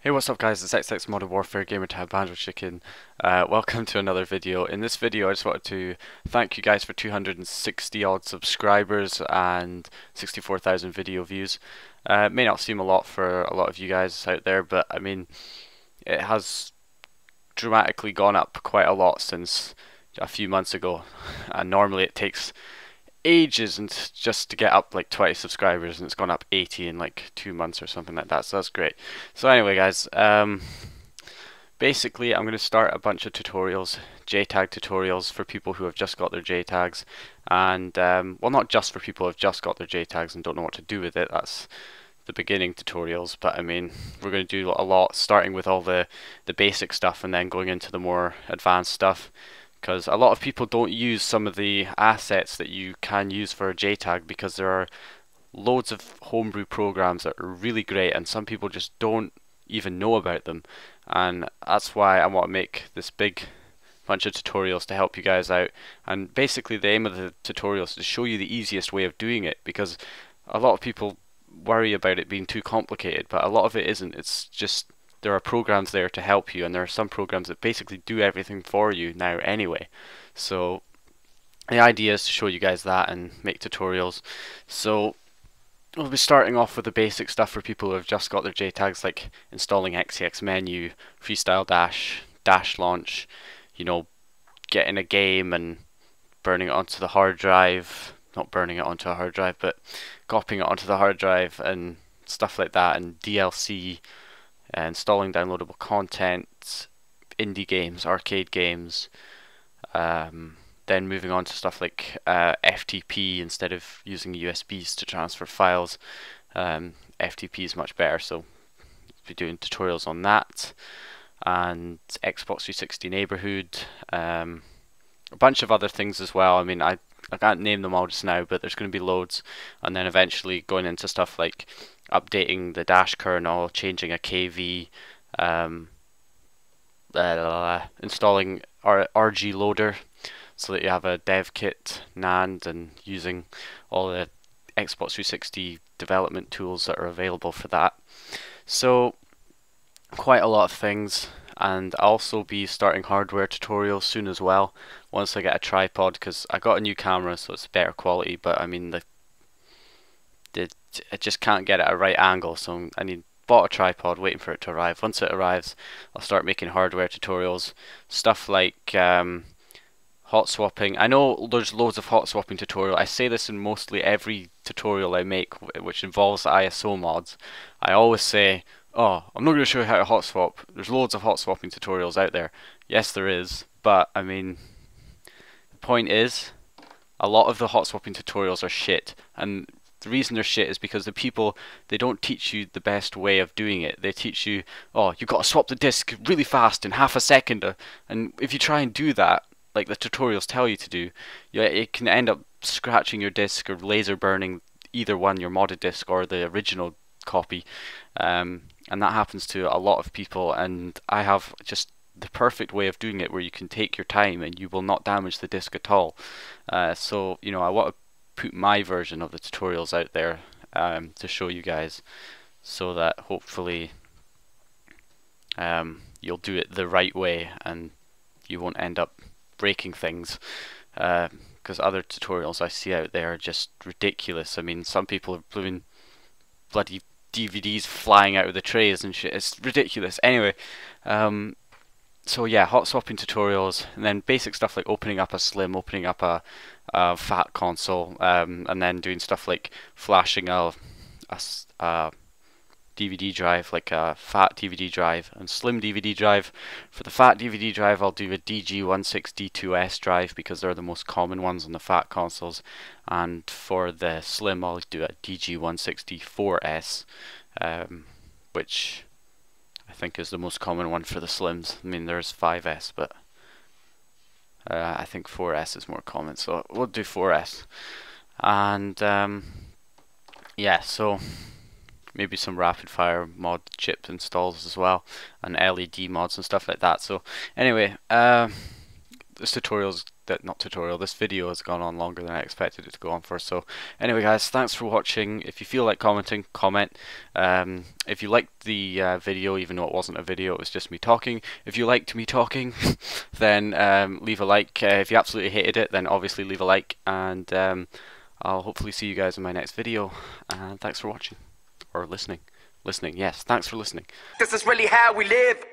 Hey, what's up guys, it's XX Modern Warfare Gamertag Banjo Chicken. Welcome to another video. In this video I just wanted to thank you guys for 260 odd subscribers and 64,000 video views. It may not seem a lot for a lot of you guys out there, but I mean, it has dramatically gone up quite a lot since a few months ago, and normally it takes ages and just to get up like 20 subscribers, and it's gone up 80 in like 2 months or something like that, so that's great. So anyway guys, basically I'm going to start a bunch of tutorials, Jtag tutorials for people who have just got their Jtags, and well, not just for people who have just got their Jtags and don't know what to do with it. That's the beginning tutorials, but I mean, we're going to do a lot, starting with all the basic stuff and then going into the more advanced stuff, because a lot of people don't use some of the assets that you can use for a JTAG, because there are loads of homebrew programs that are really great and some people just don't even know about them, and that's why I want to make this big bunch of tutorials to help you guys out. And basically the aim of the tutorials is to show you the easiest way of doing it, because a lot of people worry about it being too complicated, but a lot of it isn't. It's just there are programs there to help you, and there are some programs that basically do everything for you now anyway. So the idea is to show you guys that and make tutorials. So we'll be starting off with the basic stuff for people who have just got their JTAGs, like installing XCX menu, freestyle dash, dash launch, you know, getting a game and burning it onto the hard drive, not burning it onto a hard drive, but copying it onto the hard drive and stuff like that, and DLC, installing downloadable content, indie games, arcade games, then moving on to stuff like FTP instead of using USBs to transfer files. FTP is much better, so we'll be doing tutorials on that, and Xbox 360 Neighborhood, a bunch of other things as well. I mean, I can't name them all just now, but there's going to be loads, and then eventually going into stuff like updating the dash kernel, changing a KV, installing RG loader so that you have a dev kit NAND, and using all the Xbox 360 development tools that are available for that. So quite a lot of things, and I'll also be starting hardware tutorials soon as well, once I get a tripod, because I got a new camera so it's better quality, but I mean I just can't get it at a right angle, so bought a tripod, waiting for it to arrive. Once it arrives, I'll start making hardware tutorials, stuff like hot swapping. I know there's loads of hot swapping tutorial. I say this in mostly every tutorial I make which involves ISO mods. I always say, oh, I'm not going to show you how to hot swap. There's loads of hot swapping tutorials out there. Yes, there is, but I mean, the point is, a lot of the hot swapping tutorials are shit, and the reason they're shit is because the people, they don't teach you the best way of doing it. They teach you, oh, you've got to swap the disk really fast in half a second, and if you try and do that, like the tutorials tell you to do, it can end up scratching your disk or laser burning either one, your modded disk or the original copy, and that happens to a lot of people, and I have just the perfect way of doing it where you can take your time and you will not damage the disk at all. So you know, I want to put my version of the tutorials out there to show you guys, so that hopefully you'll do it the right way and you won't end up breaking things, because other tutorials I see out there are just ridiculous. I mean, some people are bloody DVDs flying out of the trays and shit. It's ridiculous. Anyway, so yeah, hot swapping tutorials, and then basic stuff like opening up a Slim, opening up a fat console, and then doing stuff like flashing a DVD drive, like a fat DVD drive and slim DVD drive. For the fat DVD drive, I'll do a DG16D2S drive because they're the most common ones on the fat consoles, and for the slim, I'll do a DG164S, which I think is the most common one for the slims. I mean, there's 5S, but I think 4S is more common, so we'll do 4S. And yeah, so maybe some rapid fire mod chip installs as well, and LED mods and stuff like that. So anyway, this tutorial is not tutorial, this video has gone on longer than I expected it to go on for. So anyway guys, thanks for watching. If you feel like commenting, comment. If you liked the video, even though it wasn't a video, it was just me talking. If you liked me talking, then leave a like. If you absolutely hated it, then obviously leave a like, and I'll hopefully see you guys in my next video. And thanks for watching, or listening. Yes, thanks for listening. This is really how we live.